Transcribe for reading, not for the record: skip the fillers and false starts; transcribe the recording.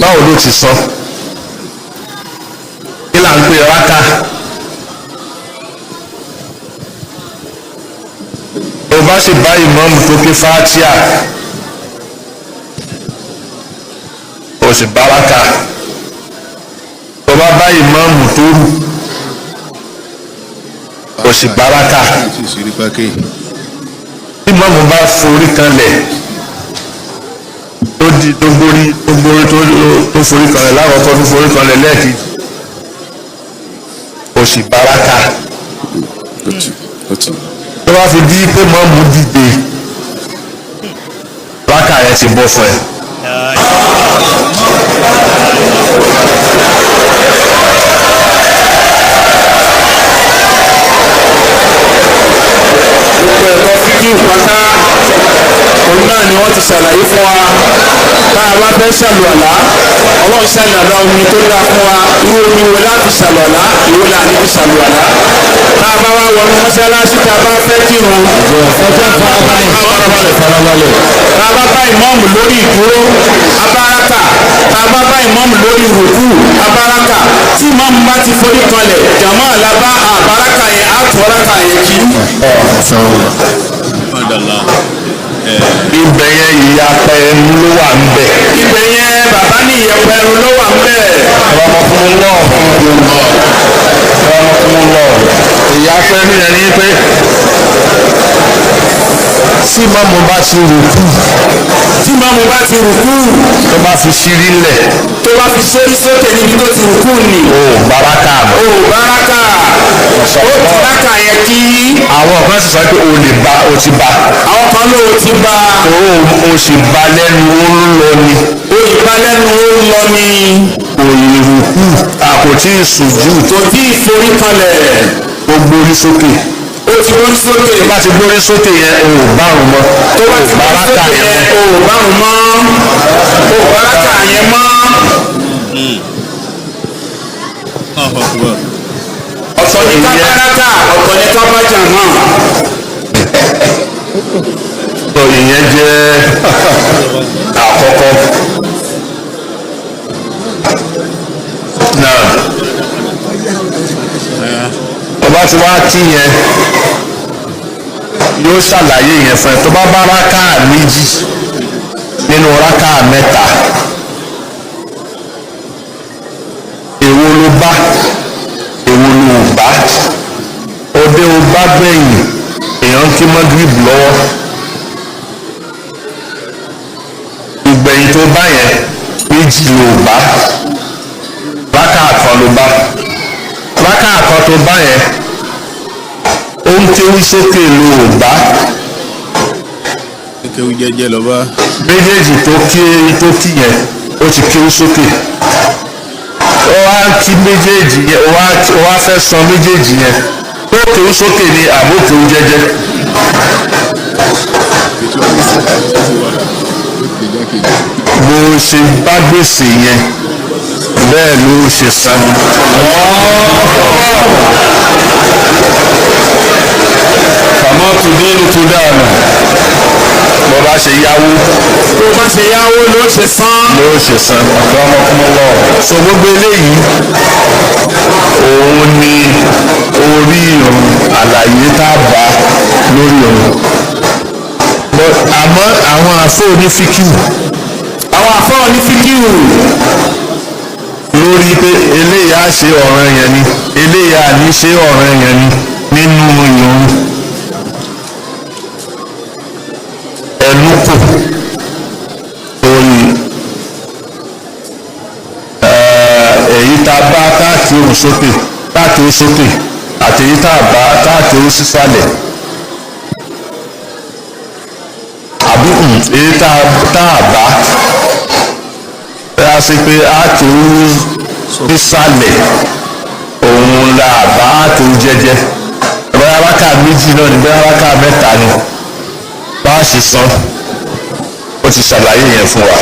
báwo ló ti sọ kí là ń pè rákà tó bá sì bá ìmáàmù tó ké fátíà ó sì bá rákà tó bá bá ìmáàmù tó rù ó sì bá rákà tí ìmáàmù bá forí kanlẹ̀ tó di tó gbórí tó forí kanlẹ̀ lákọ̀ọ́kọ́ tó forí kanlẹ̀ lẹ́ẹ̀kejì ó sì bá rákà tó bá fi di pé mọ́mú dìde rákà yẹn ti bọ́ fún ẹ. gbogbo ẹ̀kọ́ fíkì pátá òun náà ni wọ́n ti ṣàlàyé fún wa tá a bá fẹ́ ṣàlùwàlá ọlọ́run ṣàlùwàlá omi tó dáa fún wa irú omi wo láti ṣàlùwàlá ìwé là ní fi ṣàlùwàlá tá a bá wá wọnú mọ́ṣáláṣí tá a bá fẹ́ kírun farabalẹ̀ tá a bá bá ìmáàmù lórí ìdúró abáraka tá a bá bá ìmáàmù lórí ìrùkú abáraka tí ìmáàmù bá ti forí kanlẹ̀ jàmáà làbá àbáraka yẹn á tọ́ rákà yẹn kí. ibẹ̀ yẹn ìyapa ẹnu ló wà ń bẹ̀. ibẹ̀ yẹn bàbá ní ìyapa ẹnu ló wà ń bẹ̀. ọmọkùnrin ìyapa ẹnu yẹn ni pé tí mọ́mú bá ti rùkú tí mọ́mú bá ti rùkú tó bá fi ṣírí lẹ̀ tó bá fi ṣórí sókè níbi tó ti rùkú ni. o baraka mọ́. o baraka ó ti rákà yẹn kí. àwọn kan sì sọ pé o lè ba o ti ba. àwọn kan ló ti ba. o sì ba lẹ́nu ó ń lọ ni. o sì ba lẹ́nu ó ń lọ ni. òye rùkú kò tí ì sùjú. kò tí ì forí kanlẹ̀. o gbórí sókè. ó ti gbórí sókè. tó bá ti gbórí sókè yẹn o ò bárùn mọ́. tó bá ti gbórí sókè yẹn o ò bárùn mọ́. o ò baraka yẹn mọ́. ọ̀tọ̀ ní ká baraka ọ̀tọ̀ ní ká bájà náà. ìyẹn jẹ́ àkọ́kọ́. náà ọba tí wàá kí yẹn yóò ṣàlàyé yẹn fún ẹ tó bá bá rákà méjì nínú rákà mẹ́ta èwo ló bá èwo ló bá òde ó bá gbẹ̀yìn èèyàn kí magrib lọ́wọ́ ìgbẹ̀yìn tó bá yẹn méjì ló bá rákà kan ló bá rákà kan tó bá yẹn ó ń kéwú sókè ló bá kéwú jẹ́jẹ́ lọ bá méjèèjì tó kí yẹn ó ti kéwú sókè ó wá kí méjèèjì yẹn ó wá fẹ́ sọ méjèèjì yẹn ó kéwú sókè ní àbó kéwú jẹ́jẹ́. bó ṣe bá gbèsè yẹn bẹ́ẹ̀ ló ṣe san. kàmọ́ tó dínú tó dáàmú bó bá ṣe yáwó. bó bá ṣe yáwó ló ṣe san. ló ṣe san ọ̀dọ́ ọmọkùnrin lọ. sọ gbogbo eléyìí òun ni orí ìrun àlàyé tá a bá lórí ìrun. àmọ́ àwọn àfọ onífíkìú. àwọn àfọ onífíkìú. lórí pé eléyìí á ṣe ọ̀ranyàn ni eléyìí á ní ṣe ọ̀ranyàn ni nínú ìrun. ẹnu kù lórí èyí tá a bá káàkiri sókè àti èyí tá a bá káàkiri sísàlẹ̀ àbí èyí tá a bá a ṣe pé a kiri sísàlẹ̀ òun la bá a kiri jẹ́jẹ́ bóyá rákà méjì náà ni bóyá rákà mẹ́ta ni bá a ṣe san ó ti ṣàlàyé yẹn fún wa.